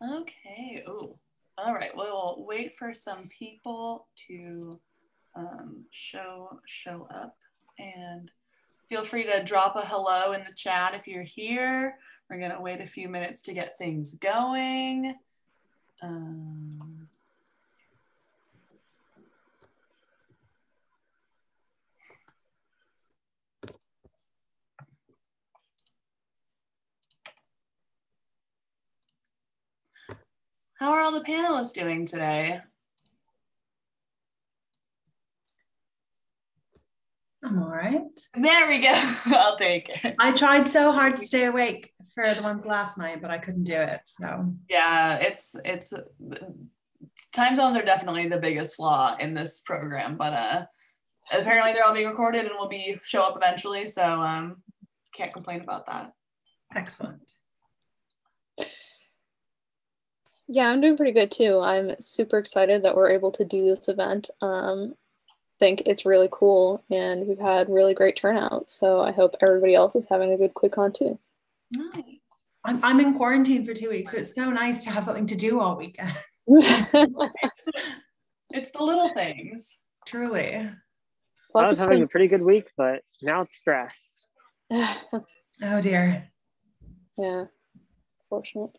Okay. Oh, all right. We'll wait for some people to show up, and feel free to drop a hello in the chat if you're here. We're gonna wait a few minutes to get things going. How are all the panelists doing today? I'm all right. There we go. I'll take it. I tried so hard to stay awake for the ones last night, but I couldn't do it. So yeah, it's time zones are definitely the biggest flaw in this program, but apparently they're all being recorded and will be show up eventually. So can't complain about that. Excellent. Yeah, I'm doing pretty good too. I'm super excited that we're able to do this event. Think it's really cool, and we've had really great turnout. So I hope everybody else is having a good QuidCon too. Nice. I'm in quarantine for 2 weeks, so it's so nice to have something to do all weekend. It's the little things. Truly. I was having a pretty good week, but now stress. Oh dear. Yeah, fortunate.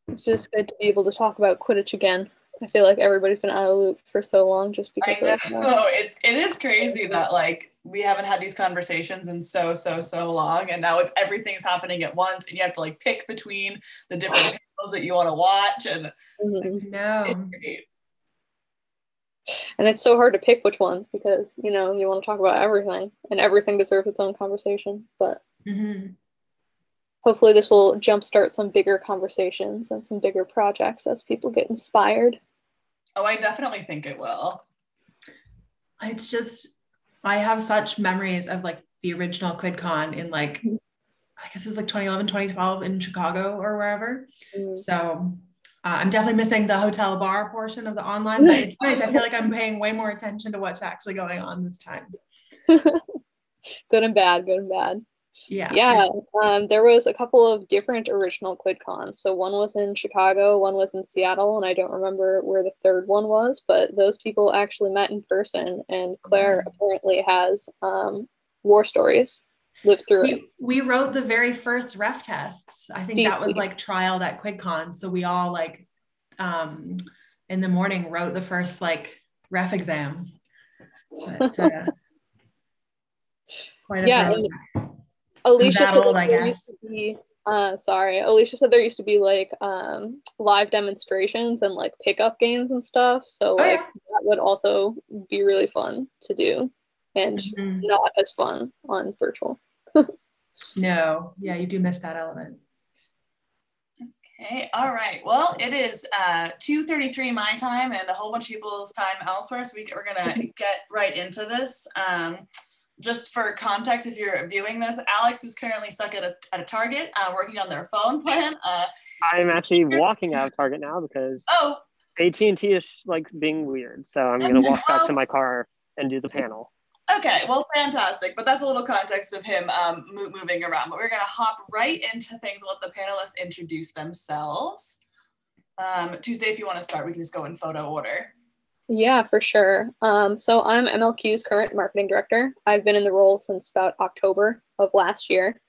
It's just good to be able to talk about Quidditch again. I feel like everybody's been out of the loop for so long just because I know. It is crazy that like we haven't had these conversations in so long, and now everything's happening at once, and you have to like pick between the different panels that you want to watch, and no. And it's so hard to pick which ones because you want to talk about everything, and everything deserves its own conversation. But hopefully this will jumpstart some bigger conversations and some bigger projects as people get inspired. Oh, I definitely think it will. It's just, I have such memories of like the original QuidCon in like, I guess it was like 2011, 2012 in Chicago or wherever. So I'm definitely missing the hotel bar portion of the online, but it's nice. I feel like I'm paying way more attention to what's actually going on this time. Good and bad. Yeah. There was a couple of different original QuidCons. So one was in Chicago, one was in Seattle, and I don't remember where the third one was, but those people actually met in person, and Claire apparently has war stories lived through it. We wrote the very first ref tests. I think that was like trialed at QuidCon. So we all like in the morning wrote the first like ref exam. But, quite a Alicia said there used to be Alicia said there used to be like live demonstrations and like pickup games and stuff. So that would also be really fun to do, and not as fun on virtual. No, yeah, you do miss that element. Okay, all right. Well, it is 2:33 my time and a whole bunch of people's time elsewhere, so we're gonna get right into this. Just for context, if you're viewing this, Alex is currently stuck at a Target working on their phone plan. I'm actually walking out of Target now because AT&T is like being weird. So I'm going to walk back to my car and do the panel. Okay, well, fantastic. But that's a little context of him moving around. But we're going to hop right into things and let the panelists introduce themselves. Tuesday, if you want to start, we can just go in photo order. Yeah, for sure. So I'm MLQ's current marketing director. I've been in the role since about October of last year.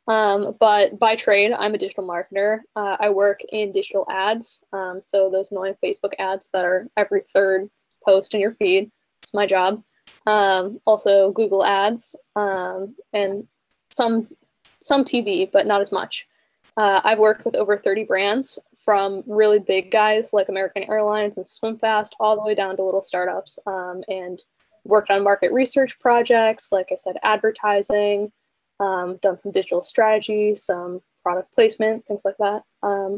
But by trade, I'm a digital marketer. I work in digital ads. So those annoying Facebook ads that are every third post in your feed. It's my job. Also Google ads, and some TV, but not as much. I've worked with over 30 brands, from really big guys like American Airlines and SwimFast all the way down to little startups, and worked on market research projects, like I said, advertising, done some digital strategy, some product placement, things like that.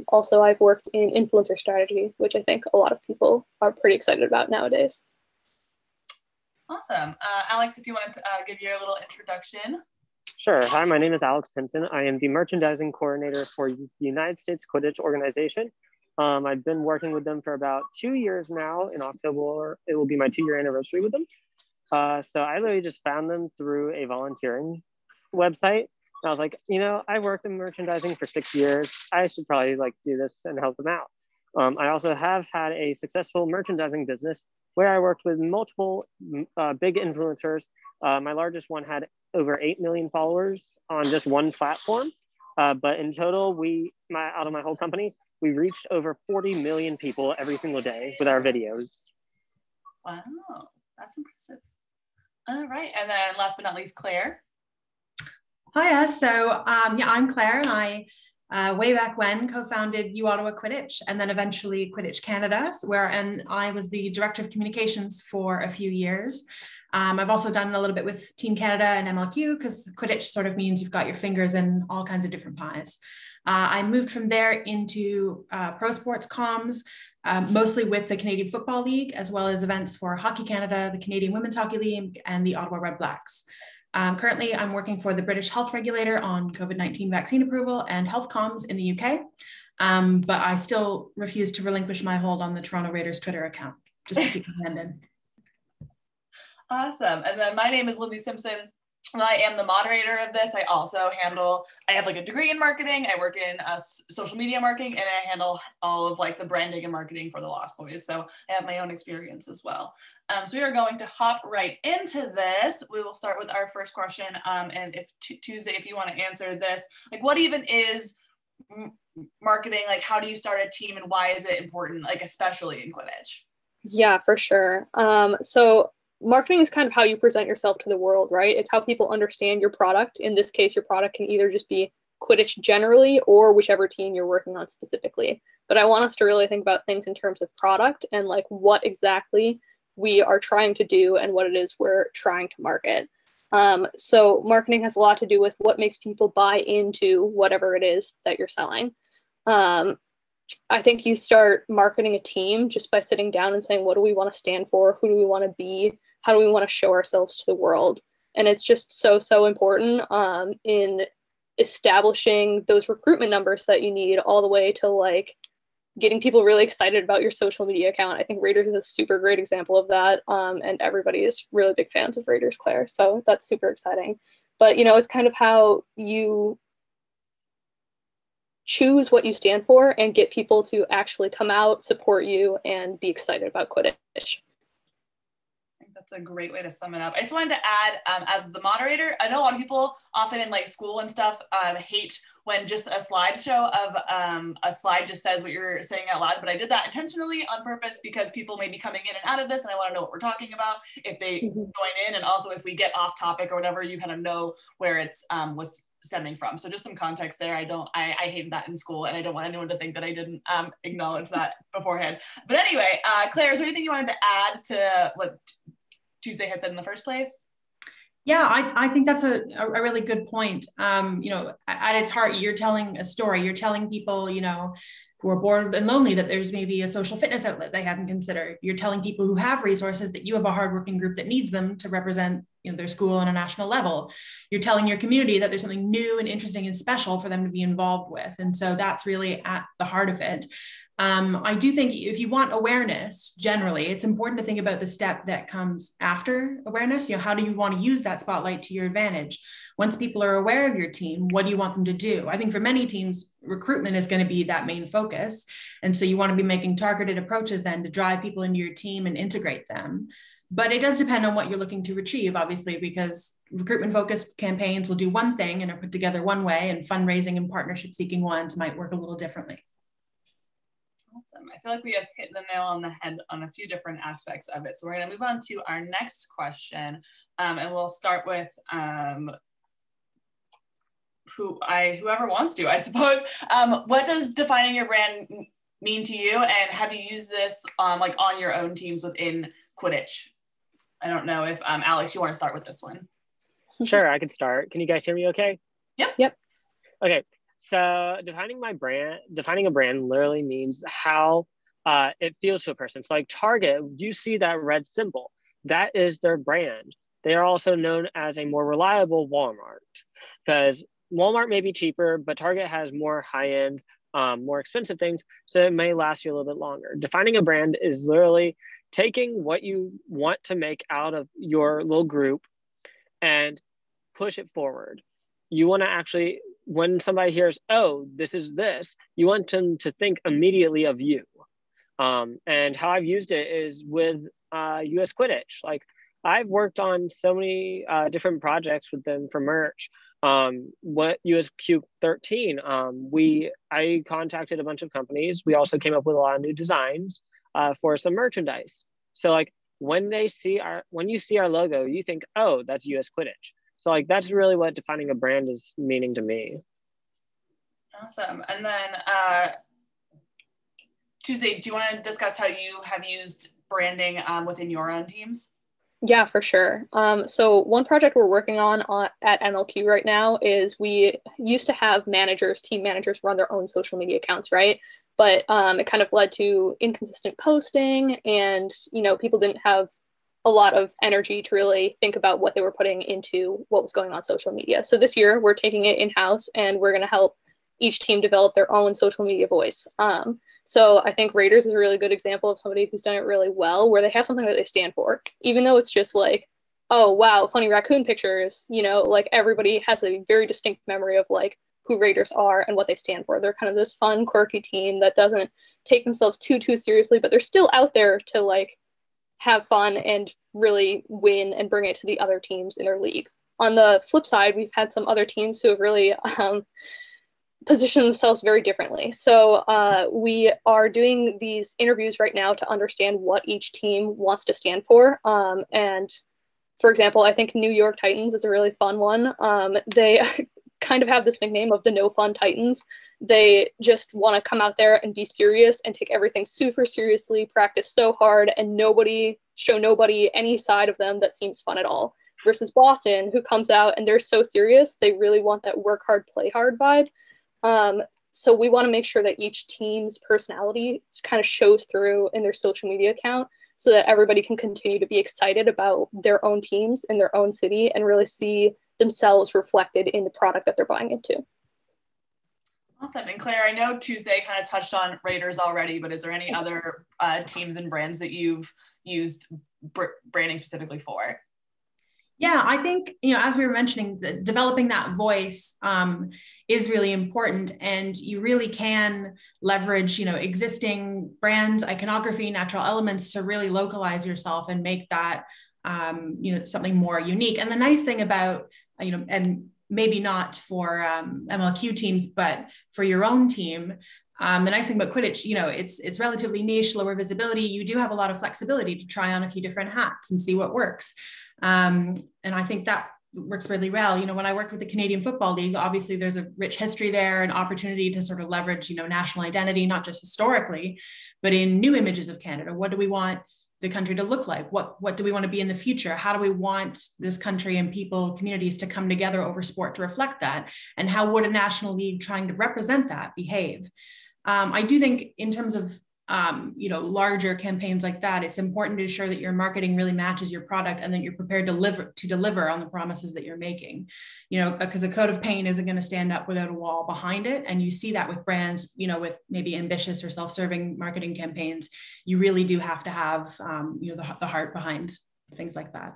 Also, I've worked in influencer strategy, which I think a lot of people are pretty excited about nowadays. Awesome. Alex, if you want to give your little introduction. Sure. Hi, my name is Alex Hinton. I am the merchandising coordinator for the United States Quidditch organization. I've been working with them for about 2 years now. In October, it will be my 2-year anniversary with them. So I literally just found them through a volunteering website. And I was like, you know, I worked in merchandising for 6 years. I should probably like do this and help them out. I also have had a successful merchandising business where I worked with multiple big influencers. My largest one had over 8 million followers on just one platform. But in total, out of my whole company, we reached over 40 million people every single day with our videos. Wow, that's impressive. All right, and then last but not least, Claire. Hiya, so I'm Claire, and I way back when co-founded U Ottawa Quidditch, and then eventually Quidditch Canada, and I was the director of communications for a few years. I've also done a little bit with Team Canada and MLQ, because Quidditch sort of means you've got your fingers in all kinds of different pies. I moved from there into pro sports comms, mostly with the Canadian Football League, as well as events for Hockey Canada, the Canadian Women's Hockey League, and the Ottawa Red Blacks. Currently, I'm working for the British Health Regulator on COVID-19 vaccine approval and health comms in the UK, but I still refuse to relinquish my hold on the Toronto Raiders Twitter account, just to keep my hand in. Awesome. And then my name is Lindsay Simpson. I am the moderator of this. I also I have like a degree in marketing. I work in social media marketing, and I handle all of like the branding and marketing for the Lost Boys. So I have my own experience as well. So we are going to hop right into this. We will start with our first question. And if Tuesday, if you want to answer this, like what even is marketing? Like how do you start a team and why is it important, like especially in Quidditch? Yeah, for sure. So marketing is kind of how you present yourself to the world, right? It's how people understand your product. In this case, your product can either just be Quidditch generally or whichever team you're working on specifically. But I want us to really think about things in terms of product and like what exactly we are trying to do and what it is we're trying to market. So marketing has a lot to do with what makes people buy into whatever it is that you're selling. I think you start marketing a team just by sitting down and saying, what do we want to stand for? Who do we want to be? How do we want to show ourselves to the world? And it's just so important in establishing those recruitment numbers that you need, all the way to like getting people really excited about your social media account. I think Raiders is a super great example of that. And everybody is really big fans of Raiders, Claire. So that's super exciting. But, you know, it's kind of how you choose what you stand for and get people to actually come out, support you, and be excited about Quidditch. That's a great way to sum it up. I just wanted to add, as the moderator, I know a lot of people often in like school and stuff hate when just a slideshow of a slide just says what you're saying out loud, but I did that intentionally on purpose because people may be coming in and out of this and I want to know what we're talking about if they join in, and also if we get off topic or whatever, you kind of know where it's was stemming from. So just some context there. I hated that in school, and I don't want anyone to think that I didn't acknowledge that beforehand. But anyway, Claire, is there anything you wanted to add to what Tuesday had said in the first place? Yeah, I think that's a really good point. You know, at its heart, you're telling a story. You're telling people, you know, who are bored and lonely that there's maybe a social fitness outlet they hadn't considered. You're telling people who have resources that you have a hardworking group that needs them to represent, you know, their school on a national level. You're telling your community that there's something new and interesting and special for them to be involved with. And so that's really at the heart of it. I do think if you want awareness, generally, it's important to think about the step that comes after awareness. You know, how do you want to use that spotlight to your advantage? Once people are aware of your team, what do you want them to do? I think for many teams, recruitment is going to be that main focus. And so you want to be making targeted approaches then to drive people into your team and integrate them. But it does depend on what you're looking to achieve, obviously, because recruitment-focused campaigns will do one thing and are put together one way, and fundraising and partnership-seeking ones might work a little differently. Awesome. I feel like we have hit the nail on the head on a few different aspects of it. So we're going to move on to our next question, and we'll start with whoever wants to, I suppose. What does defining your brand mean to you, and have you used this like on your own teams within Quidditch? I don't know if Alex, you want to start with this one? Sure, I can start. Can you guys hear me okay? Yep. Okay. So defining a brand literally means how it feels to a person. So like Target, you see that red symbol, that is their brand. They are also known as a more reliable Walmart, because Walmart may be cheaper, but Target has more high-end, more expensive things, so it may last you a little bit longer. Defining a brand is literally taking what you want to make out of your little group and push it forward. you want to actually, when somebody hears, oh, this is this, you want them to think immediately of you. And how I've used it is with US Quidditch. Like, I've worked on so many different projects with them for merch. What USQ13, I contacted a bunch of companies. We also came up with a lot of new designs for some merchandise. So like when you see our logo, you think, oh, that's US Quidditch. So like that's really what defining a brand is meaning to me. Awesome. And then Tuesday, do you want to discuss how you have used branding within your own teams? Yeah, for sure. So one project we're working on at MLQ right now is we used to have team managers run their own social media accounts, right? But it kind of led to inconsistent posting, and people didn't have a lot of energy to really think about what they were putting into what was going on social media. So this year we're taking it in-house, and we're going to help each team develop their own social media voice. So I think Raiders is a really good example of somebody who's done it really well, where they have something that they stand for, even though it's just like, oh, wow, funny raccoon pictures, like everybody has a very distinct memory of like who Raiders are and what they stand for. They're kind of this fun, quirky team that doesn't take themselves too seriously, but they're still out there to like have fun and really win and bring it to the other teams in their league. On the flip side, we've had some other teams who have really position themselves very differently. So we are doing these interviews right now to understand what each team wants to stand for. And for example, I think New York Titans is a really fun one. They kind of have this nickname of the No Fun Titans. They just want to come out there and be serious and take everything super seriously, practice so hard, and show nobody any side of them that seems fun at all. Versus Boston, who comes out and they're so serious, they really want that work hard, play hard vibe. So we want to make sure that each team's personality kind of shows through in their social media account so that everybody can continue to be excited about their own teams in their own city and really see themselves reflected in the product that they're buying into. Awesome. And Claire, I know Tuesday kind of touched on Raiders already, but is there any other teams and brands that you've used branding specifically for? Yeah, I think, as we were mentioning, developing that voice is really important, and you really can leverage, existing brands, iconography, natural elements to really localize yourself and make that, something more unique. And the nice thing about, and maybe not for MLQ teams, but for your own team, the nice thing about Quidditch, it's relatively niche, lower visibility. You do have a lot of flexibility to try on a few different hats and see what works. And I think that works really well. When I worked with the Canadian Football League, obviously there's a rich history there, an opportunity to sort of leverage, national identity, not just historically, but in new images of Canada. What do we want the country to look like? What do we want to be in the future? How do we want this country and people, communities to come together over sport to reflect that? And how would a national league trying to represent that behave? I do think in terms of larger campaigns like that, it's important to ensure that your marketing really matches your product and that you're prepared to deliver on the promises that you're making, because a coat of paint isn't going to stand up without a wall behind it. And you see that with brands, with maybe ambitious or self-serving marketing campaigns. You really do have to have, the heart behind things like that.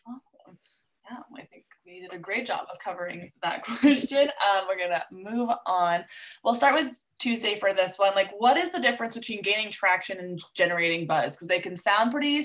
Awesome. Yeah, I think we did a great job of covering that question. We're going to move on. We'll start with Tuesday for this one. Like, what is the difference between gaining traction and generating buzz? Because they can sound pretty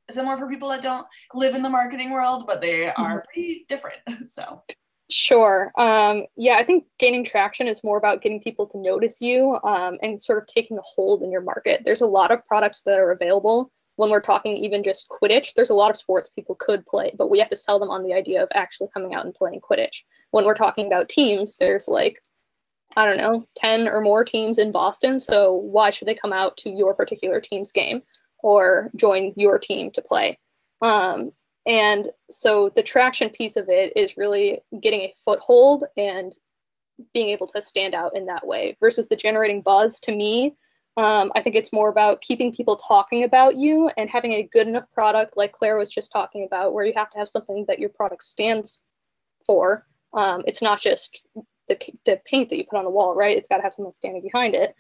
similar for people that don't live in the marketing world, but they are pretty different. So sure. Yeah, I think gaining traction is more about getting people to notice you and sort of taking a hold in your market. There's a lot of products that are available. When we're talking even just Quidditch, there's a lot of sports people could play, but we have to sell them on the idea of actually coming out and playing Quidditch. When we're talking about teams, there's 10 or more teams in Boston. So why should they come out to your particular team's game or join your team to play? And so the traction piece of it is really getting a foothold and being able to stand out in that way versus the generating buzz. To me, I think it's more about keeping people talking about you and having a good enough product, like Claire was just talking about, where you have to have something that your product stands for. It's not just the paint that you put on the wall, right? It's got to have something standing behind it.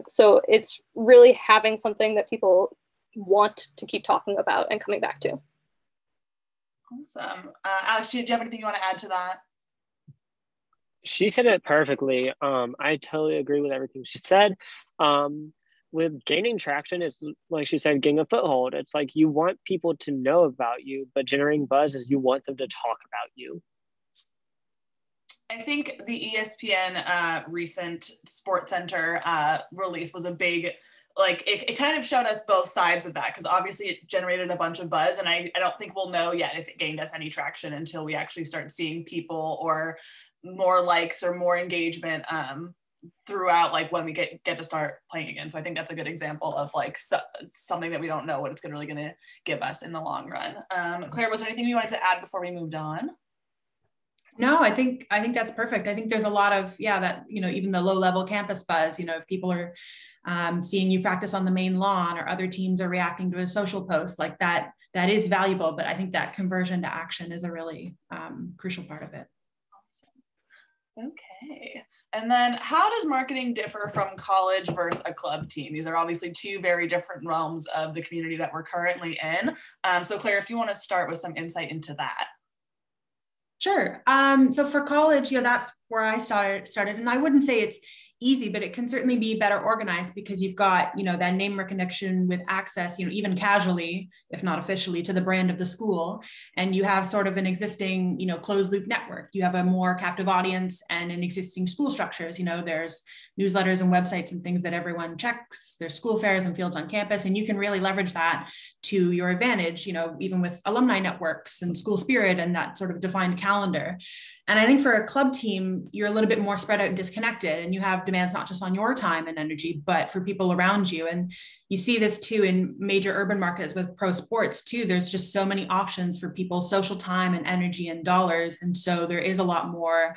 So it's really having something that people want to keep talking about and coming back to. Awesome. Alex, do you have anything you want to add to that? She said it perfectly. I totally agree with everything she said. With gaining traction, it's like she said, getting a foothold. It's like you want people to know about you, but generating buzz is you want them to talk about you. I think the ESPN recent Sports Center release was a big, like, it kind of showed us both sides of that, because obviously it generated a bunch of buzz, and I don't think we'll know yet if it gained us any traction until we actually start seeing people or more likes or more engagement throughout, like when we get to start playing again. So I think that's a good example of like something that we don't know what it's really going to give us in the long run. Claire, was there anything you wanted to add before we moved on? No, I think that's perfect. I think there's a lot of, that, even the low level campus buzz, if people are seeing you practice on the main lawn, or other teams are reacting to a social post like that, that is valuable. But I think that conversion to action is a really crucial part of it. Awesome. Okay. And then how does marketing differ from college versus a club team? These are obviously two very different realms of the community that we're currently in. So Claire, if you want to start with some insight into that. Sure. So for college, that's where I started. And I wouldn't say it's easy, but it can certainly be better organized, because you've got, that name recognition with access, even casually, if not officially, to the brand of the school. And you have sort of an existing, closed loop network. You have a more captive audience and an existing school structures. There's newsletters and websites and things that everyone checks. There's school fairs and fields on campus, and you can really leverage that to your advantage, even with alumni networks and school spirit and that sort of defined calendar. And I think for a club team, you're a little bit more spread out and disconnected, and you have demands not just on your time and energy, but for people around you. And you see this too in major urban markets with pro sports too. There's just so many options for people's social time and energy and dollars. And so there is a lot more,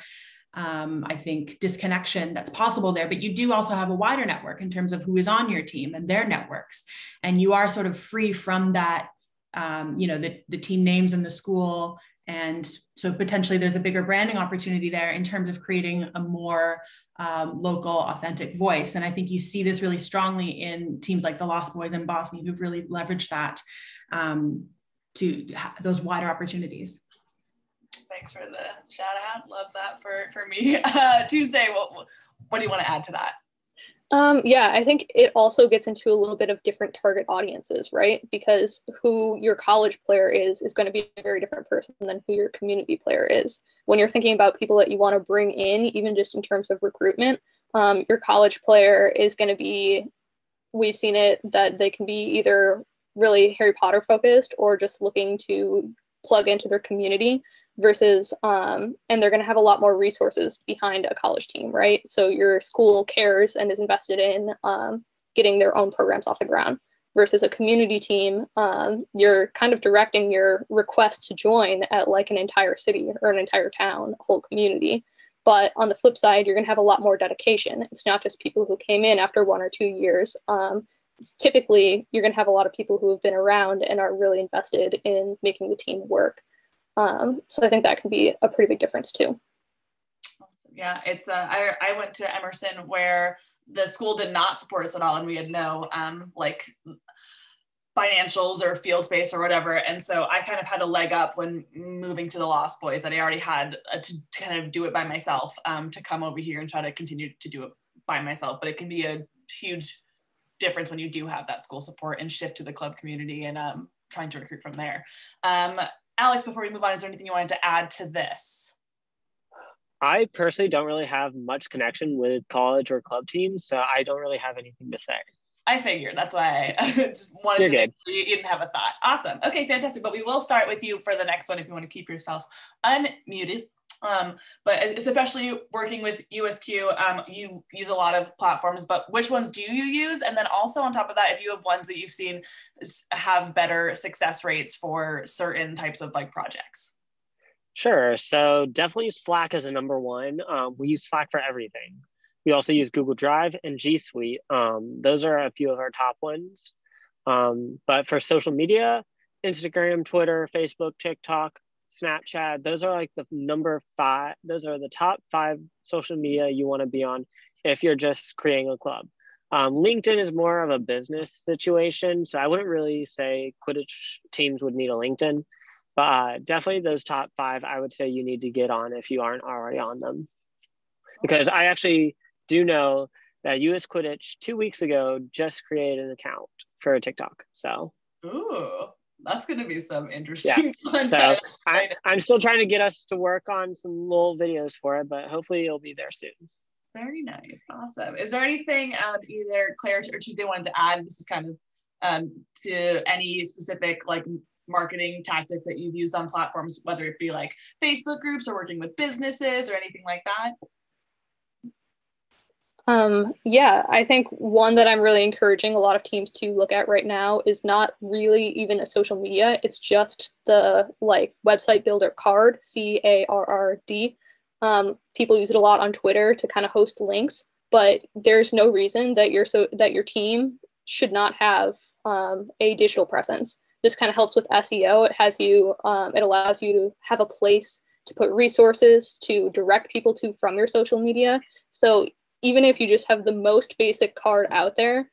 I think, disconnection that's possible there. But you do also have a wider network in terms of who is on your team and their networks. And you are sort of free from that, the team names in the school. And so potentially there's a bigger branding opportunity there in terms of creating a more local, authentic voice. And I think you see this really strongly in teams like the Lost Boys in Boston, who've really leveraged that to those wider opportunities. Thanks for the shout out. Love that for me. Tuesday, what do you want to add to that? Yeah, I think it also gets into a little bit of different target audiences, right? Because who your college player is going to be a very different person than who your community player is. When you're thinking about people that you want to bring in, even just in terms of recruitment, your college player is going to be, we've seen it, that they can be either really Harry Potter focused or just looking to plug into their community versus, and they're going to have a lot more resources behind a college team, right? So your school cares and is invested in getting their own programs off the ground versus a community team. You're kind of directing your request to join at like an entire city or an entire town, a whole community. But on the flip side, you're going to have a lot more dedication. It's not just people who came in after 1 or 2 years. Typically you're going to have a lot of people who have been around and are really invested in making the team work. So I think that can be a pretty big difference too. Awesome. Yeah, it's I went to Emerson where the school did not support us at all, and we had no like financials or field space or whatever. And so I kind of had a leg up when moving to the Lost Boys, that I already had to kind of do it by myself, to come over here and try to continue to do it by myself. But it can be a huge difference when you do have that school support and shift to the club community and trying to recruit from there. Alex, before we move on, is there anything you wanted to add to this? I personally don't really have much connection with college or club teams, so I don't really have anything to say. I figured, that's why I just wanted to make sure you didn't have a thought. Awesome. Okay, fantastic. But we will start with you for the next one if you want to keep yourself unmuted. But especially working with USQ, you use a lot of platforms, but which ones do you use? And then also on top of that, if you have ones that you've seen have better success rates for certain types of like projects. Sure. So definitely Slack is a number one. We use Slack for everything. We also use Google Drive and G Suite. Those are a few of our top ones. But for social media, Instagram, Twitter, Facebook, TikTok, Snapchat, those are like the number 5. Those are the top 5 social media you want to be on if you're just creating a club. LinkedIn is more of a business situation, so I wouldn't really say Quidditch teams would need a LinkedIn, but definitely those top 5 I would say you need to get on if you aren't already on them. because I actually do know that US Quidditch 2 weeks ago just created an account for TikTok. So, ooh, that's going to be some interesting content. So I'm still trying to get us to work on some little videos for it, but hopefully it'll be there soon. Very nice. Awesome. Is there anything either Claire or Tuesday wanted to add? This is kind of to any specific like marketing tactics that you've used on platforms, whether it be like Facebook groups or working with businesses or anything like that? Yeah, I think one that I'm really encouraging a lot of teams to look at right now is not really even a social media. It's just the like website builder card, CARRD. People use it a lot on Twitter to kind of host links, but there's no reason that your team should not have a digital presence. This kind of helps with SEO. It allows you to have a place to put resources to direct people to from your social media. So even if you just have the most basic card out there,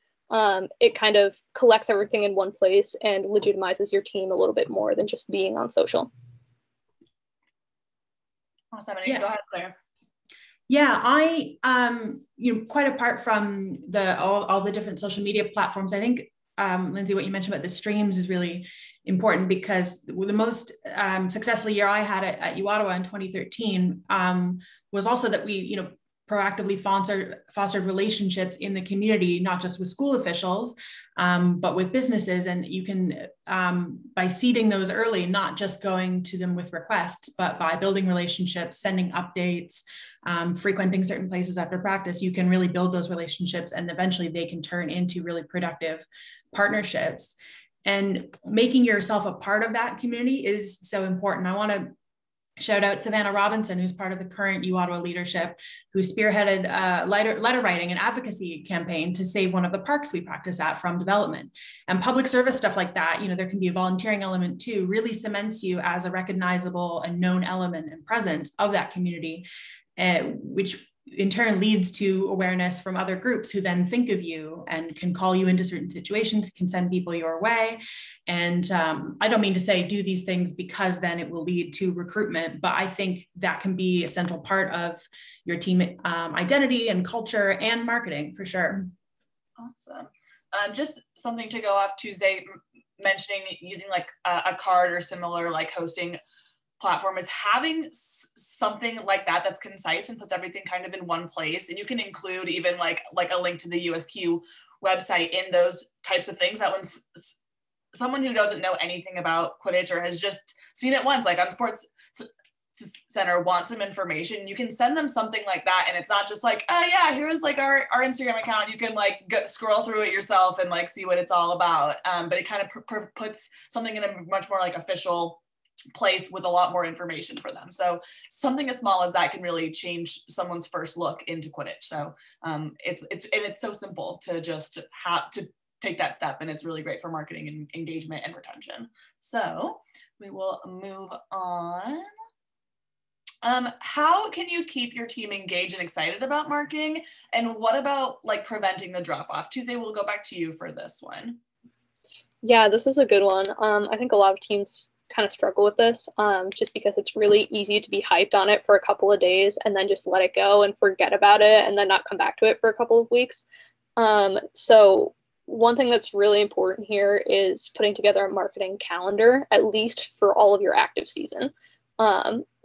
it kind of collects everything in one place and legitimizes your team a little bit more than just being on social. Awesome. And go ahead, Claire. Yeah, I quite apart from all the different social media platforms, I think Lindsay, what you mentioned about the streams is really important, because the most successful year I had at UOttawa in 2013 was also that we proactively fostered relationships in the community, not just with school officials, but with businesses. And you can, by seeding those early, not just going to them with requests, but by building relationships, sending updates, frequenting certain places after practice, you can really build those relationships, and eventually they can turn into really productive partnerships. And making yourself a part of that community is so important. I want to shout out Savannah Robinson, who's part of the current UOttawa leadership, who spearheaded a letter writing and advocacy campaign to save one of the parks we practice at from development. And public service stuff like that, there can be a volunteering element too, really cements you as a recognizable and known element and presence of that community, which in turn leads to awareness from other groups who then think of you and can call you into certain situations, can send people your way. And I don't mean to say do these things because then it will lead to recruitment, but I think that can be a central part of your team identity and culture and marketing for sure. Awesome. Just something to go off Tuesday, mentioning using like a card or similar like hosting platform, is having something like that that's concise and puts everything kind of in one place. And you can include even like a link to the USQ website in those types of things, that when someone who doesn't know anything about Quidditch or has just seen it once, like on Sports Center, wants some information, you can send them something like that. And it's not just like, oh yeah, here's like our Instagram account. You can like scroll through it yourself and like see what it's all about. But it kind of puts something in a much more like official place with a lot more information for them. So something as small as that can really change someone's first look into Quidditch. So it's so simple to just have to take that step, and it's really great for marketing and engagement and retention. So we will move on. How can you keep your team engaged and excited about marketing? And what about like preventing the drop off? Tuesday, we'll go back to you for this one. Yeah, this is a good one. I think a lot of teams kind of struggle with this just because it's really easy to be hyped on it for a couple of days and then just let it go and forget about it and then not come back to it for a couple of weeks. So one thing that's really important here is putting together a marketing calendar, at least for all of your active season.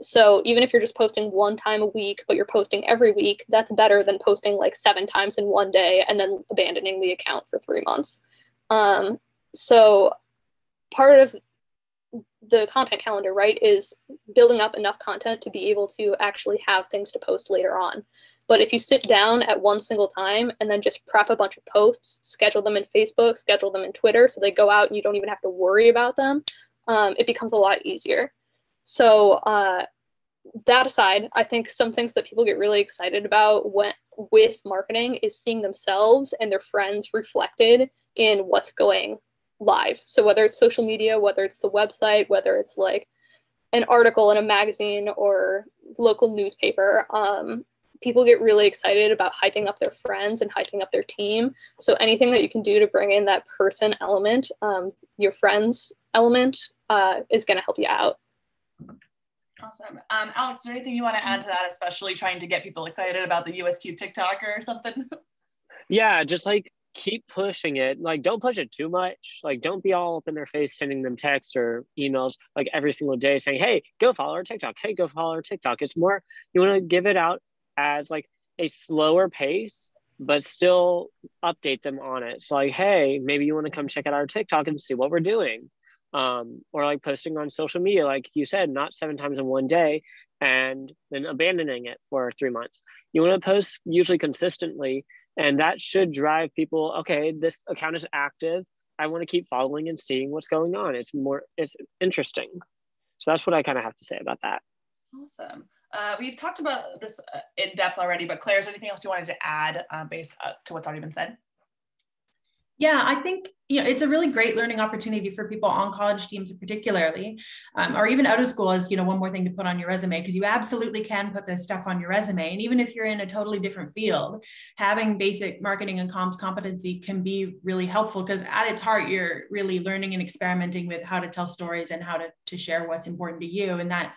So even if you're just posting one time a week, but you're posting every week, that's better than posting like 7 times in one day and then abandoning the account for 3 months. So part of the content calendar, right, is building up enough content to be able to actually have things to post later on. But if you sit down at one single time and then just prep a bunch of posts, schedule them in Facebook, schedule them in Twitter, so they go out and you don't even have to worry about them, it becomes a lot easier. So that aside, I think some things that people get really excited about with marketing is seeing themselves and their friends reflected in what's going live. So whether it's social media, whether it's the website, whether it's like an article in a magazine or local newspaper, people get really excited about hyping up their friends and hyping up their team. So anything that you can do to bring in that person element, your friends element, is going to help you out. Awesome. Alex, is there anything you want to add to that, especially trying to get people excited about the USQ TikTok or something? Yeah, just like keep pushing it. Like, don't push it too much. Like, don't be all up in their face sending them texts or emails like every single day saying, hey, go follow our TikTok. Hey, go follow our TikTok. It's more, you want to give it out as like a slower pace, but still update them on it. So like, hey, maybe you want to come check out our TikTok and see what we're doing. Or like posting on social media, like you said, not 7 times in one day and then abandoning it for 3 months. You want to post usually consistently, and that should drive people, okay, this account is active. I want to keep following and seeing what's going on. It's interesting. So that's what I kind of have to say about that. Awesome. We've talked about this in depth already, but Claire, is there anything else you wanted to add based to what's already been said? Yeah, I think it's a really great learning opportunity for people on college teams, particularly, or even out of school, as one more thing to put on your resume, because you absolutely can put this stuff on your resume. And even if you're in a totally different field, having basic marketing and comms competency can be really helpful, because at its heart, you're really learning and experimenting with how to tell stories and how to share what's important to you, and that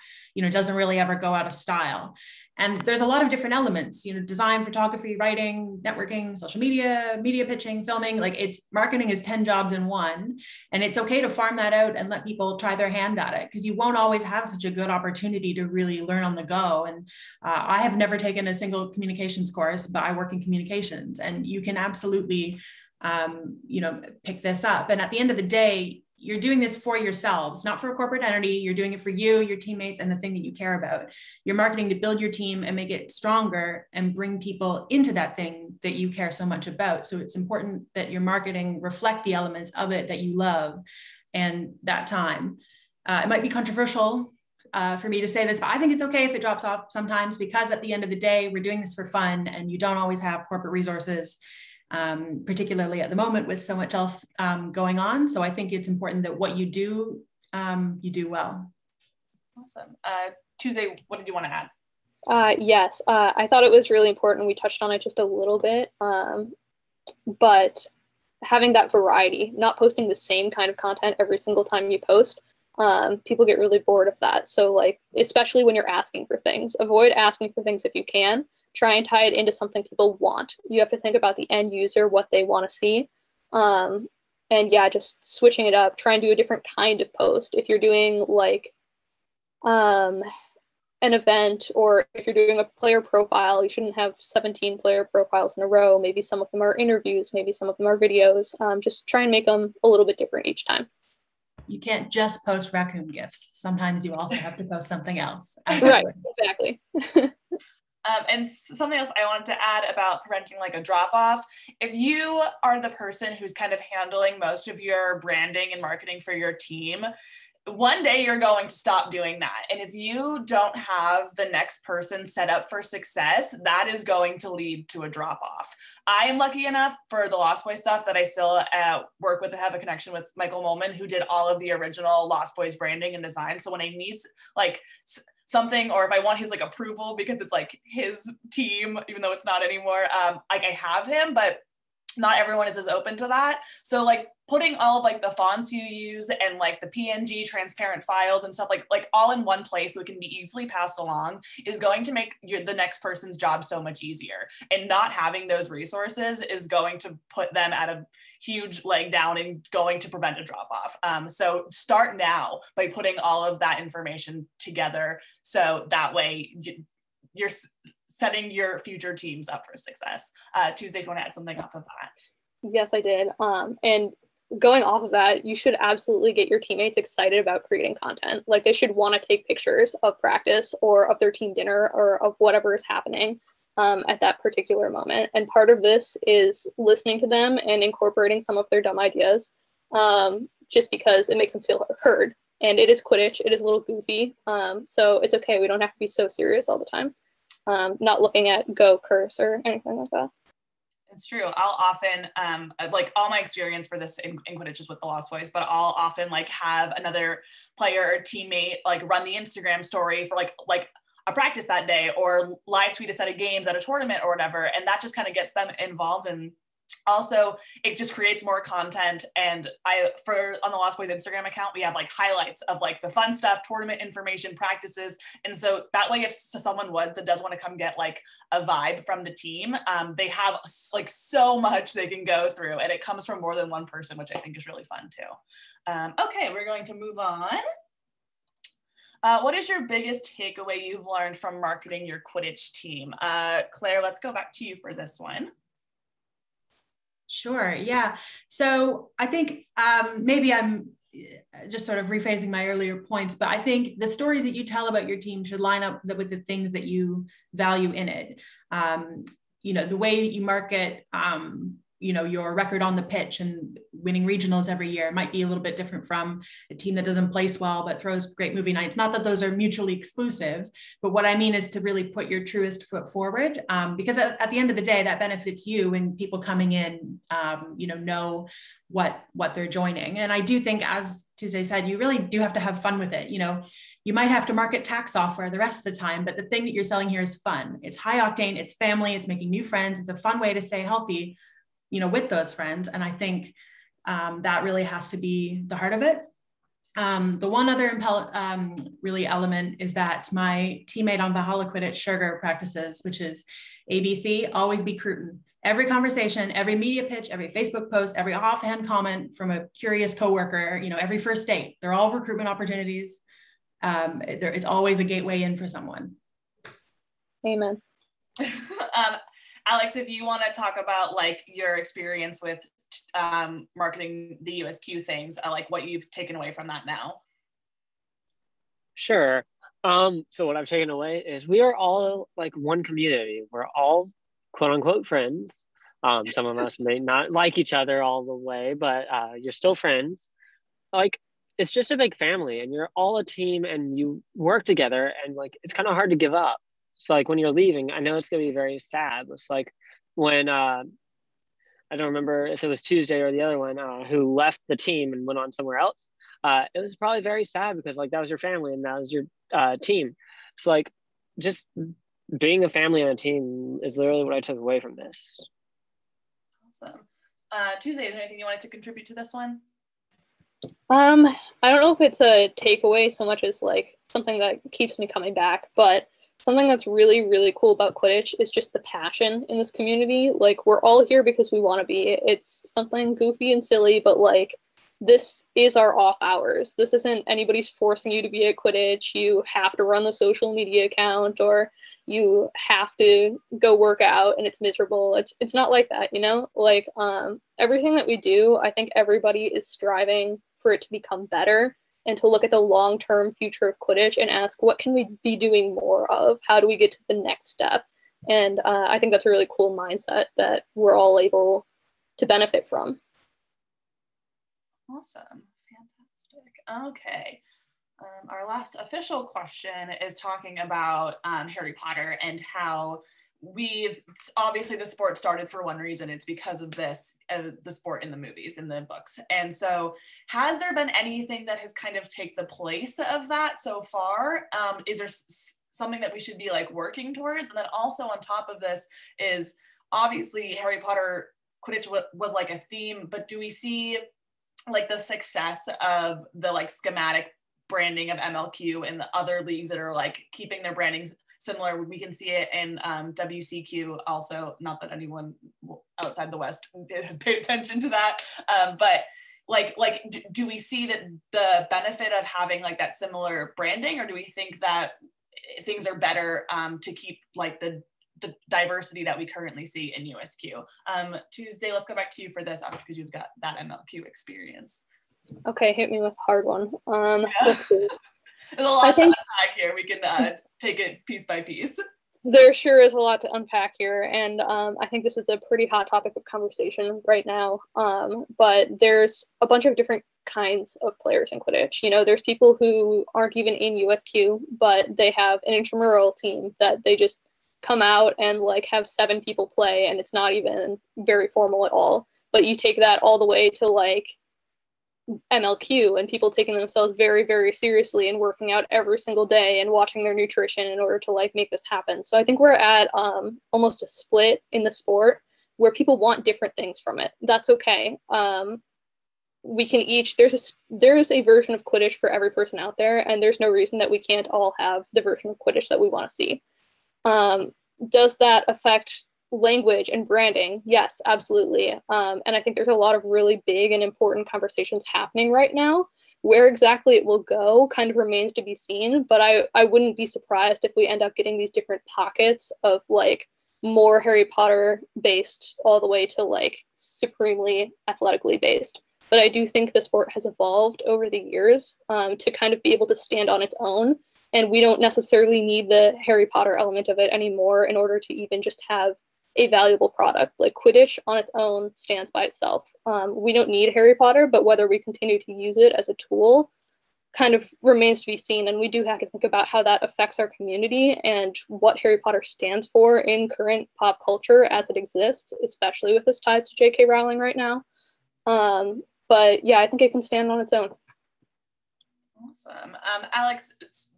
doesn't really ever go out of style. And there's a lot of different elements, design, photography, writing, networking, social media, media pitching, filming. Like, marketing is 10 jobs in one, and it's okay to farm that out and let people try their hand at it, because you won't always have such a good opportunity to really learn on the go. And I have never taken a single communications course, but I work in communications, and you can absolutely, pick this up. And at the end of the day, you're doing this for yourselves, not for a corporate entity. You're doing it for you, your teammates, and the thing that you care about. You're marketing to build your team and make it stronger and bring people into that thing that you care so much about. So it's important that your marketing reflect the elements of it that you love and that time. It might be controversial for me to say this, but I think it's okay if it drops off sometimes, because at the end of the day, we're doing this for fun, and you don't always have corporate resources, particularly at the moment with so much else going on. So I think it's important that what you do well. Awesome. Tuesday, what did you want to add? Yes, I thought it was really important. We touched on it just a little bit, but having that variety, not posting the same kind of content every single time you post. People get really bored of that. So like, especially when you're asking for things, avoid asking for things if you can. Try and tie it into something people want. You have to think about the end user, what they want to see. And yeah, just switching it up, try and do a different kind of post. If you're doing like an event, or if you're doing a player profile, you shouldn't have 17 player profiles in a row. Maybe some of them are interviews, maybe some of them are videos. Just try and make them a little bit different each time. You can't just post raccoon gifs. Sometimes you also have to post something else. Right, exactly. And something else I wanted to add about preventing like a drop off. If you are the person who's kind of handling most of your branding and marketing for your team, one day you're going to stop doing that. And if you don't have the next person set up for success, that is going to lead to a drop off. I am lucky enough for the Lost Boys stuff that I still work with and have a connection with Michael Molman, who did all of the original Lost Boys branding and design. So when I need like something, or if I want his like approval because it's like his team, even though it's not anymore, like I have him, but not everyone is as open to that. So like putting all of like the fonts you use and like the PNG transparent files and stuff like all in one place so it can be easily passed along is going to make the next person's job so much easier. And not having those resources is going to put them at a huge leg down and going to prevent a drop off. So start now by putting all of that information together. So that way you're setting your future teams up for success. Tuesday, if you want to add something off of that. Yes, I did. And going off of that, you should absolutely get your teammates excited about creating content. Like they should want to take pictures of practice or of their team dinner or of whatever is happening at that particular moment. And part of this is listening to them and incorporating some of their dumb ideas just because it makes them feel heard. And it is Quidditch. It is a little goofy. So it's okay. We don't have to be so serious all the time. Not looking at go curse or anything like that. It's true. I'll often, like all my experience for this in Quidditch is with the Lost Boys, but I'll often like have another player or teammate like run the Instagram story for like a practice that day, or live tweet a set of games at a tournament or whatever. And that just kind of gets them involved. And Also, it just creates more content. And on the Lost Boys Instagram account, we have like highlights of like the fun stuff, tournament information, practices. And so that way, if someone that does want to come get like a vibe from the team, they have like so much they can go through, and it comes from more than one person, which I think is really fun too. Okay, we're going to move on. What is your biggest takeaway you've learned from marketing your Quidditch team? Claire, let's go back to you for this one. Sure. Yeah. So I think maybe I'm just sort of rephrasing my earlier points, but I think the stories that you tell about your team should line up with the things that you value in it. The way that you market, your record on the pitch and winning regionals every year might be a little bit different from a team that doesn't place well, but throws great movie nights. Not that those are mutually exclusive, but what I mean is to really put your truest foot forward, because at the end of the day, that benefits you and people coming in, know what they're joining. And I do think, as Tuesday said, you really do have to have fun with it. You might have to market tax software the rest of the time, but the thing that you're selling here is fun. It's high octane, it's family, it's making new friends. It's a fun way to stay healthy, with those friends. And I think that really has to be the heart of it. The one other really element is that my teammate on Valhalla Quidditch Sugar practices, which is ABC, always be crutin. Every conversation, every media pitch, every Facebook post, every offhand comment from a curious coworker, every first date, they're all recruitment opportunities. It's always a gateway in for someone. Amen. Alex, if you want to talk about like your experience with marketing the USQ things, like what you've taken away from that now. Sure. So what I've taken away is we are all like one community. We're all quote unquote friends. Some of us may not like each other all the way, but you're still friends. Like, it's just a big family, and you're all a team, and you work together, and like it's kind of hard to give up. So like when you're leaving, I know it's gonna be very sad. It's like when I don't remember if it was Tuesday or the other one who left the team and went on somewhere else. It was probably very sad because like that was your family and that was your team. So like just being a family on a team is literally what I took away from this. Awesome. Tuesday, is there anything you wanted to contribute to this one? I don't know if it's a takeaway so much as like something that keeps me coming back, but something that's really, really cool about Quidditch is just the passion in this community. Like, we're all here because we want to be. It's something goofy and silly, but like, this is our off hours. This isn't anybody's forcing you to be at Quidditch. You have to run the social media account, or you have to go work out and it's miserable. It's not like that, Like, everything that we do, I think everybody is striving for it to become better, and to look at the long-term future of Quidditch and ask, what can we be doing more of? How do we get to the next step? And I think that's a really cool mindset that we're all able to benefit from. Awesome. Fantastic. Okay. Our last official question is talking about Harry Potter and how obviously the sport started for one reason. It's because of the sport in the movies, in the books. And so has there been anything that has kind of taken the place of that so far? Is there something that we should be like working towards? And then also on top of this is obviously Harry Potter Quidditch was like a theme, but do we see like the success of the like schematic branding of MLQ and the other leagues that are like keeping their brandings similar? We can see it in WCQ also, not that anyone outside the West has paid attention to that, but do we see that the benefit of having like that similar branding, or do we think that things are better to keep like the diversity that we currently see in USQ? Tuesday, let's go back to you for this, because you've got that MLQ experience. Okay, hit me with a hard one. Let's see. There's a lot to unpack here. We can take it piece by piece. There sure is a lot to unpack here, and I think this is a pretty hot topic of conversation right now. But there's a bunch of different kinds of players in Quidditch. There's people who aren't even in USQ, but they have an intramural team that they just come out and like have 7 people play, and it's not even very formal at all. But you take that all the way to like MLQ and people taking themselves very, very seriously and working out every single day and watching their nutrition in order to like make this happen. So I think we're at almost a split in the sport where people want different things from it. That's okay. We can each, there's a version of Quidditch for every person out there, and there's no reason that we can't all have the version of Quidditch that we want to see. Does that affect language and branding? Yes, absolutely. And I think there's a lot of really big and important conversations happening right now. Where exactly it will go kind of remains to be seen, but I wouldn't be surprised if we end up getting these different pockets of like more Harry Potter based all the way to like supremely athletically based. But I do think the sport has evolved over the years to kind of be able to stand on its own. And we don't necessarily need the Harry Potter element of it anymore in order to even just have a valuable product. Like Quidditch on its own stands by itself. We don't need Harry Potter, but whether we continue to use it as a tool kind of remains to be seen. And we do have to think about how that affects our community and what Harry Potter stands for in current pop culture as it exists, especially with its ties to J.K. Rowling right now. But yeah, I think it can stand on its own. Awesome. Alex,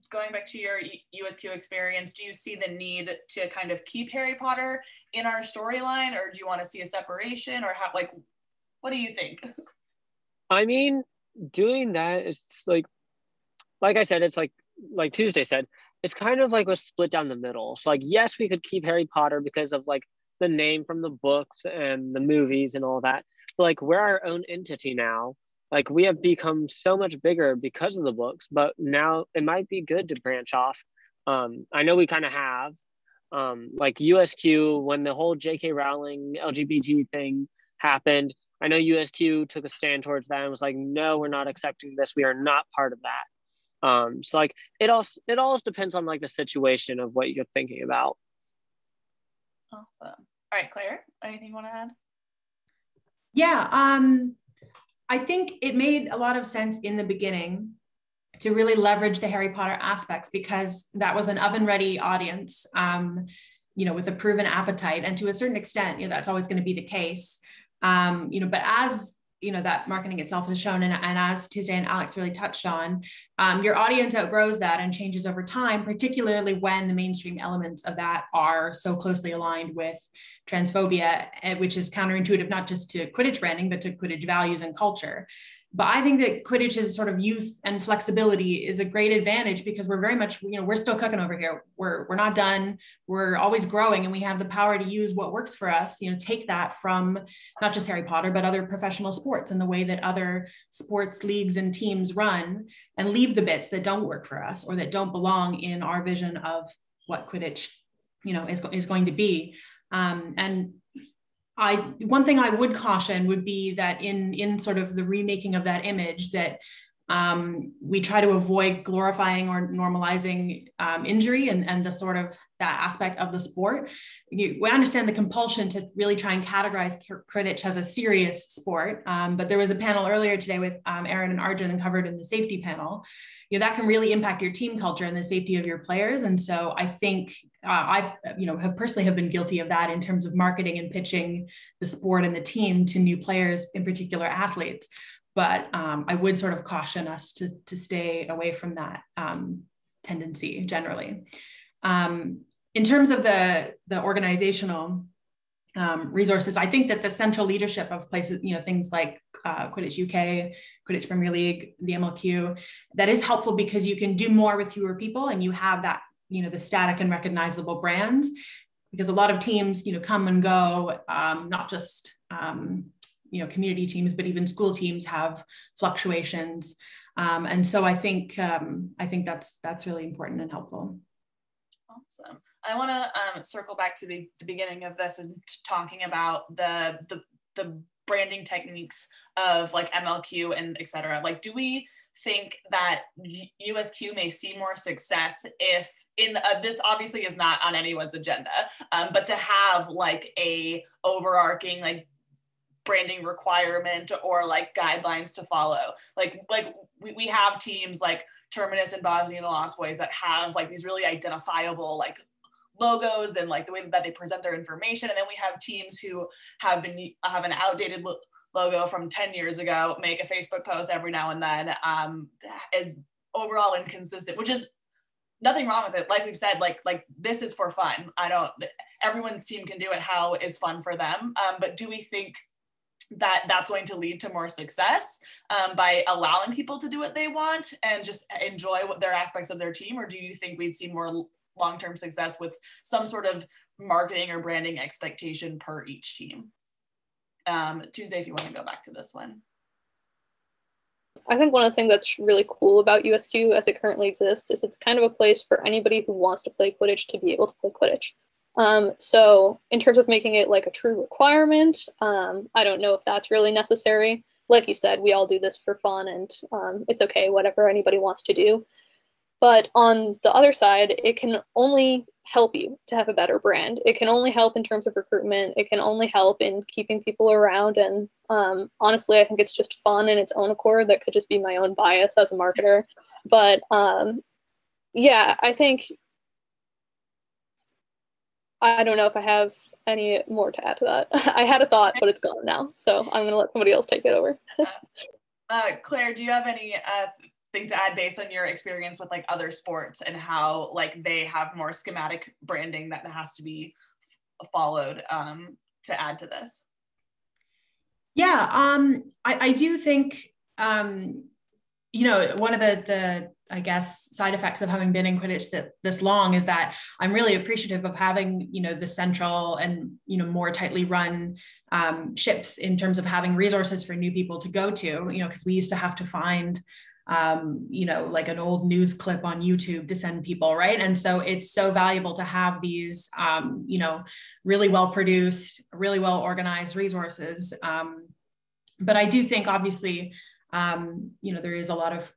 going back to your USQ experience, do you see the need to kind of keep Harry Potter in our storyline, or do you want to see a separation, or how, like, what do you think? I mean, doing that, it's like I said, it's like Tuesday said, it's kind of like a split down the middle. So like, yes, we could keep Harry Potter because of like the name from the books and the movies and all that. But like, we're our own entity now. Like, we have become so much bigger because of the books, but now it might be good to branch off. I know we kind of have, like USQ, when the whole J.K. Rowling LGBT thing happened, I know USQ took a stand towards that and was like, no, we're not accepting this. We are not part of that. So like, it all depends on like the situation of what you're thinking about. Awesome. All right, Claire, anything you want to add? Yeah, I think it made a lot of sense in the beginning to really leverage the Harry Potter aspects, because that was an oven-ready audience, with a proven appetite. And to a certain extent, that's always going to be the case. But as that marketing itself has shown, and as Tuesday and Alex really touched on, your audience outgrows that and changes over time, particularly when the mainstream elements of that are so closely aligned with transphobia, which is counterintuitive, not just to Quidditch branding, but to Quidditch values and culture. But I think that Quidditch's sort of youth and flexibility is a great advantage, because we're very much, we're still cooking over here. We're not done. We're always growing, and we have the power to use what works for us, take that from not just Harry Potter, but other professional sports and the way that other sports leagues and teams run, and leave the bits that don't work for us or that don't belong in our vision of what Quidditch, is going to be. And one thing I would caution would be that in sort of the remaking of that image, that we try to avoid glorifying or normalizing injury and the sort of that aspect of the sport. We understand the compulsion to really try and categorize Quidditch as a serious sport, but there was a panel earlier today with Aaron and Arjun covered in the safety panel. That can really impact your team culture and the safety of your players. And so I think I have personally been guilty of that in terms of marketing and pitching the sport and the team to new players, in particular athletes. But I would sort of caution us to stay away from that tendency generally. In terms of the organizational resources, I think that the central leadership of places, things like Quidditch UK, Quidditch Premier League, the MLQ, that is helpful because you can do more with fewer people, and you have that, the static and recognizable brands, because a lot of teams, come and go, not just, community teams, but even school teams have fluctuations. And so I think that's really important and helpful. Awesome. I want to circle back to the beginning of this and talking about the branding techniques of like MLQ and et cetera. Like, do we think that USQ may see more success if this obviously is not on anyone's agenda, but to have like a overarching like branding requirement or like guidelines to follow? Like we have teams like Terminus and Bosnia and the Lost Boys that have like these really identifiable like logos and like the way that they present their information. And then we have teams who have an outdated logo from 10 years ago, make a Facebook post every now and then, is overall inconsistent, which is nothing wrong with it. Like we've said, like this is for fun. everyone's team can do it, how is fun for them. But do we think that that's going to lead to more success by allowing people to do what they want and just enjoy what their aspects of their team? Or do you think we'd see more long-term success with some sort of marketing or branding expectation per each team? Tuesday, if you want to go back to this one. I think one of the things that's really cool about USQ as it currently exists is it's kind of a place for anybody who wants to play Quidditch to be able to play Quidditch. So in terms of making it like a true requirement, I don't know if that's really necessary. Like you said, we all do this for fun, and it's okay, whatever anybody wants to do. But on the other side, it can only help you to have a better brand. It can only help in terms of recruitment. It can only help in keeping people around. And honestly, I think it's just fun in its own accord. That could just be my own bias as a marketer. But yeah, I think, I don't know if I have any more to add to that. I had a thought, but it's gone now. So I'm going to let somebody else take it over. Claire, do you have any thing to add based on your experience with like other sports and how like they have more schematic branding that has to be followed to add to this? Yeah, I do think, you know, one of the I guess side effects of having been in Quidditch this long is that I'm really appreciative of having, you know, the central and, you know, more tightly run ships in terms of having resources for new people to go to, you know, because we used to have to find you know, like an old news clip on YouTube to send people, right? And so it's so valuable to have these, you know, really well produced, really well organized resources. But I do think obviously, you know, there is a lot of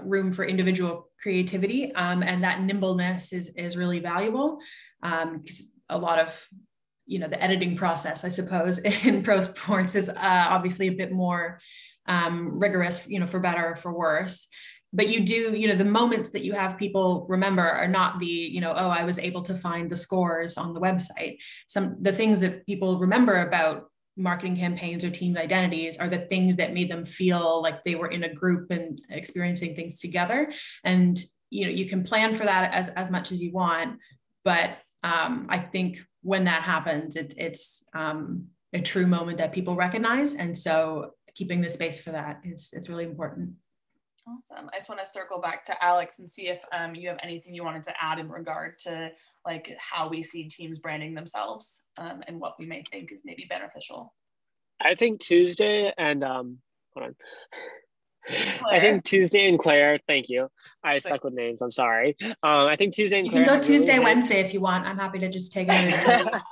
room for individual creativity, and that nimbleness is really valuable, because a lot of, you know, the editing process, I suppose, in pro sports is obviously a bit more rigorous, you know, for better or for worse. But you do, you know, the moments that you have people remember are not the, you know, oh, I was able to find the scores on the website. The things that people remember about marketing campaigns or team identities are the things that made them feel like they were in a group and experiencing things together. And, you know, you can plan for that as much as you want, but I think when that happens, it's a true moment that people recognize. And so keeping the space for that is really important. Awesome. I just want to circle back to Alex and see if you have anything you wanted to add in regard to like how we see teams branding themselves and what we may think is maybe beneficial. I think Tuesday and hold on. Claire. I think Tuesday and Claire, thank you. I suck with names, I'm sorry. I think Tuesday and Claire. You can go Tuesday, really Wednesday if you want. I'm happy to just take it.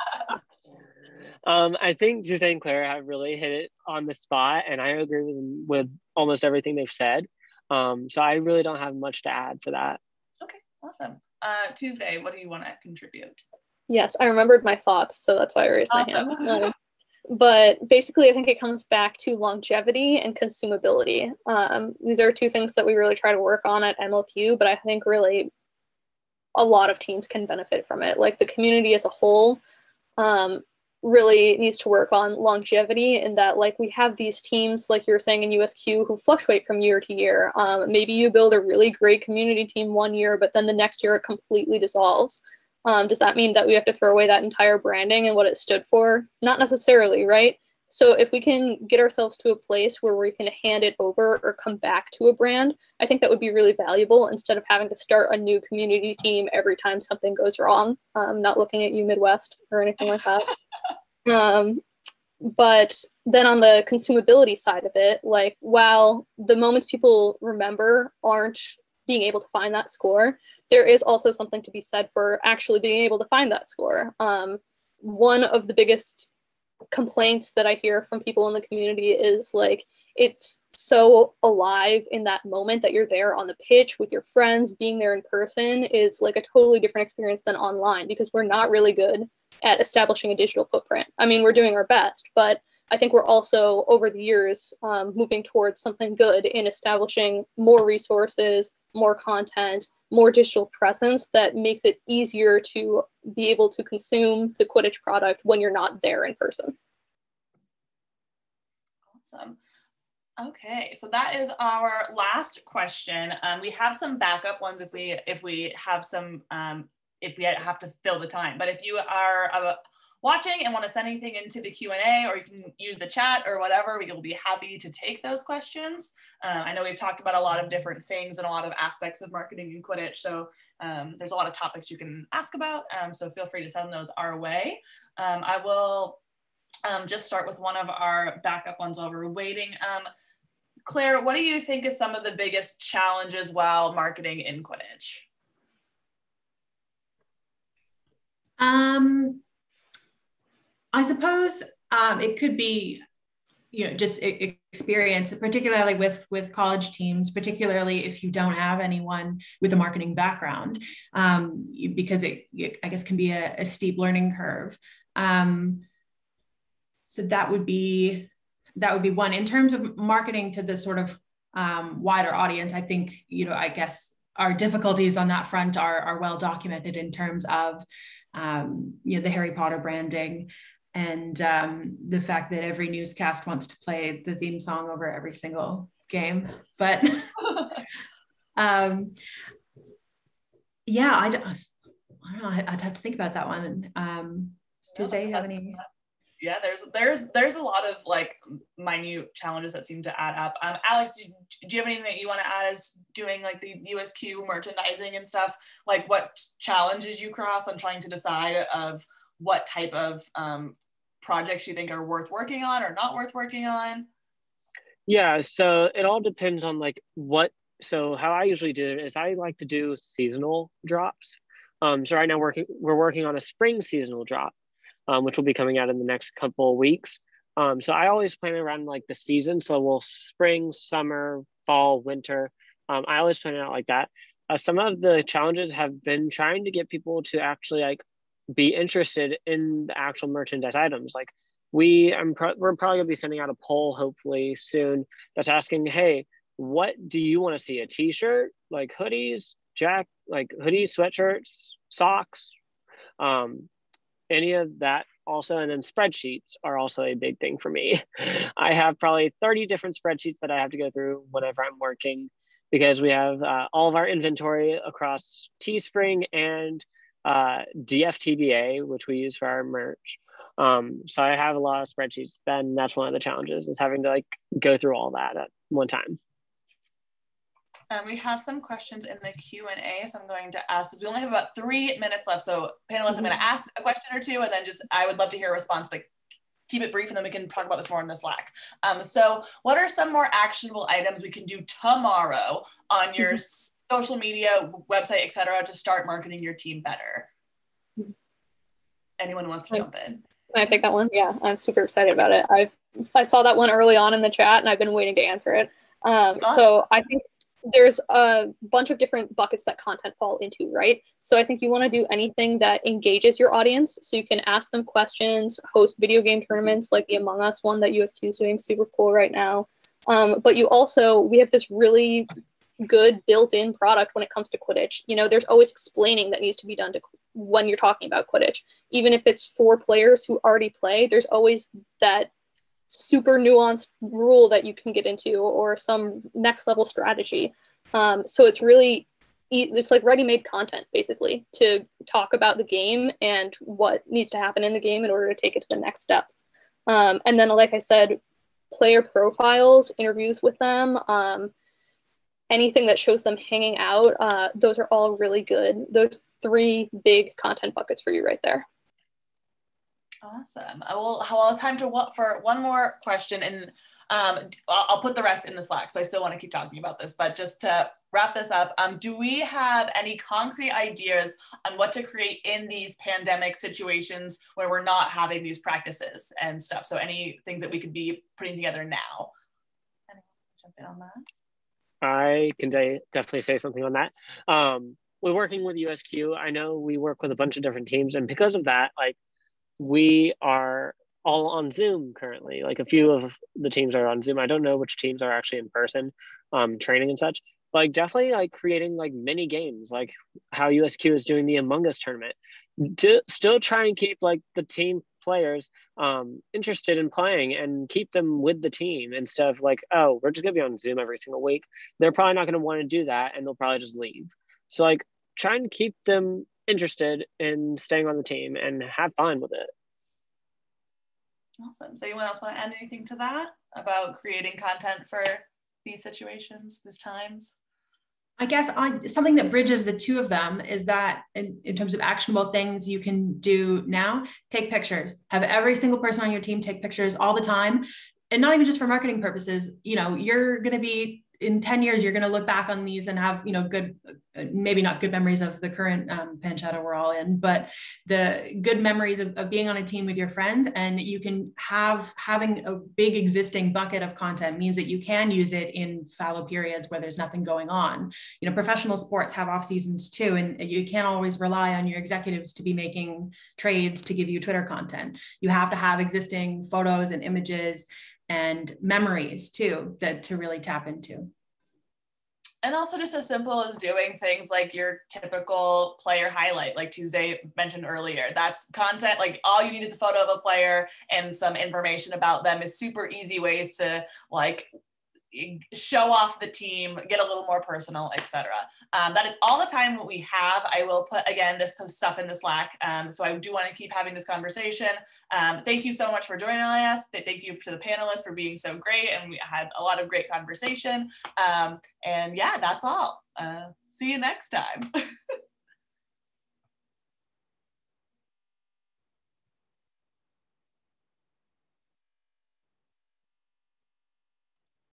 I think Tuesday and Claire have really hit it on the spot, and I agree with almost everything they've said. So I really don't have much to add for that. Okay, awesome. Tuesday, what do you want to contribute? Yes, I remembered my thoughts, so that's why I raised my hand. But basically, I think it comes back to longevity and consumability. These are two things that we really try to work on at MLQ, but I think really a lot of teams can benefit from it. Like the community as a whole really needs to work on longevity, in that like we have these teams, like you were saying in USQ, who fluctuate from year to year. Maybe you build a really great community team one year, but then the next year it completely dissolves. Does that mean that we have to throw away that entire branding and what it stood for? Not necessarily, right? So if we can get ourselves to a place where we can hand it over or come back to a brand, I think that would be really valuable, instead of having to start a new community team every time something goes wrong. Not looking at you, Midwest, or anything like that. But then on the consumability side of it, like, while the moments people remember aren't being able to find that score, there is also something to be said for actually being able to find that score. One of the biggest complaints that I hear from people in the community is like, it's so alive in that moment that you're there on the pitch with your friends. Being there in person is like a totally different experience than online, because we're not really good at establishing a digital footprint. I mean, we're doing our best, but I think we're also over the years moving towards something good in establishing more resources, more content, more digital presence that makes it easier to be able to consume the Quidditch product when you're not there in person. Awesome. Okay, so that is our last question. We have some backup ones if we have some if we have to fill the time. But if you are watching and want to send anything into the Q&A, or you can use the chat or whatever, we will be happy to take those questions. I know we've talked about a lot of different things and a lot of aspects of marketing in Quidditch, so there's a lot of topics you can ask about, so feel free to send those our way. I will just start with one of our backup ones while we're waiting. Claire, what do you think is some of the biggest challenges while marketing in Quidditch? I suppose it could be, just experience, particularly with college teams, particularly if you don't have anyone with a marketing background, because it I guess can be a steep learning curve. So that would be one. In terms of marketing to the sort of wider audience, I think, I guess our difficulties on that front are well documented in terms of the Harry Potter branding, and the fact that every newscast wants to play the theme song over every single game. But yeah, I don't know, I'd have to think about that one. Tuesday, you have any? Yeah, there's a lot of like minute challenges that seem to add up. Alex, do you have anything that you want to add as doing like the USQ merchandising and stuff? Like what challenges you cross on trying to decide of what type of projects you think are worth working on or not worth working on? Yeah, so it all depends on like so how I usually do it is I like to do seasonal drops. So right now we're working on a spring seasonal drop, which will be coming out in the next couple of weeks. So I always plan around like the season. So we'll spring, summer, fall, winter. I always plan it out like that. Some of the challenges have been trying to get people to actually like be interested in the actual merchandise items. Like we're probably gonna be sending out a poll hopefully soon that's asking, hey, what do you want to see? A t-shirt, like hoodies, sweatshirts, socks, any of that also. And then spreadsheets are also a big thing for me. I have probably 30 different spreadsheets that I have to go through whenever I'm working, because we have all of our inventory across Teespring and DFTBA, which we use for our merch. So I have a lot of spreadsheets. Then that's one of the challenges, is having to like go through all that at one time. We have some questions in the Q&A, so I'm going to ask, we only have about 3 minutes left, so panelists, I'm going to ask a question or two, and then I would love to hear a response, but keep it brief, and then we can talk about this more in the Slack. So what are some more actionable items we can do tomorrow on your social media, website, etc., to start marketing your team better? Anyone wants to jump in? Can I take that one? Yeah, I'm super excited about it. I saw that one early on in the chat, and I've been waiting to answer it. Awesome. So I think there's a bunch of different buckets that content fall into, right? So I think you want to do anything that engages your audience. So you can ask them questions, host video game tournaments like the Among Us one that USQ is doing, super cool right now. But we have this really good built-in product when it comes to Quidditch. There's always explaining that needs to be done when you're talking about Quidditch. Even if it's for players who already play, there's always that super nuanced rule that you can get into, or some next level strategy. So it's like ready-made content basically to talk about the game and what needs to happen in the game in order to take it to the next steps. And then, like I said, player profiles, interviews with them, anything that shows them hanging out, those are all really good. Those 3 big content buckets for you right there. Awesome. We'll have time for one more question, and I'll put the rest in the Slack. So I still want to keep talking about this, but just to wrap this up, do we have any concrete ideas on what to create in these pandemic situations where we're not having these practices and stuff? So any things that we could be putting together now? Anyone jump in on that? I can definitely say something on that. We're working with USQ. I know we work with a bunch of different teams, and because of that, like, we are all on Zoom currently. Like a few of the teams are on Zoom. I don't know which teams are actually in person training and such. But like definitely like creating like mini games, like how USQ is doing the Among Us tournament. Still try and keep like the team players interested in playing and keep them with the team, instead of like, oh, we're just gonna be on Zoom every single week. They're probably not gonna want to do that, and they'll probably just leave. So like try and keep them interested in staying on the team and have fun with it. Awesome. So anyone else want to add anything to that about creating content for these situations, these times? I guess something that bridges the two of them is that in terms of actionable things you can do now, take pictures. Have every single person on your team take pictures all the time. And not even just for marketing purposes. You know, you're going to be, in 10 years, you're going to look back on these and have, you know, good, maybe not good memories of the current pancetta we're all in, but the good memories of being on a team with your friends. And you can having a big existing bucket of content means that you can use it in fallow periods where there's nothing going on. You know, professional sports have off seasons too, and you can't always rely on your executives to be making trades to give you Twitter content. You have to have existing photos and images and memories too, that to really tap into. And also just as simple as doing things like your typical player highlight, like Tuesday mentioned earlier. That's content, like all you need is a photo of a player and some information about them is super easy ways to like show off the team, get a little more personal, etc. That is all the time that we have. I will put, again, this stuff in the Slack. So I do want to keep having this conversation. Thank you so much for joining us. Thank you to the panelists for being so great. And we had a lot of great conversation. And yeah, that's all. See you next time.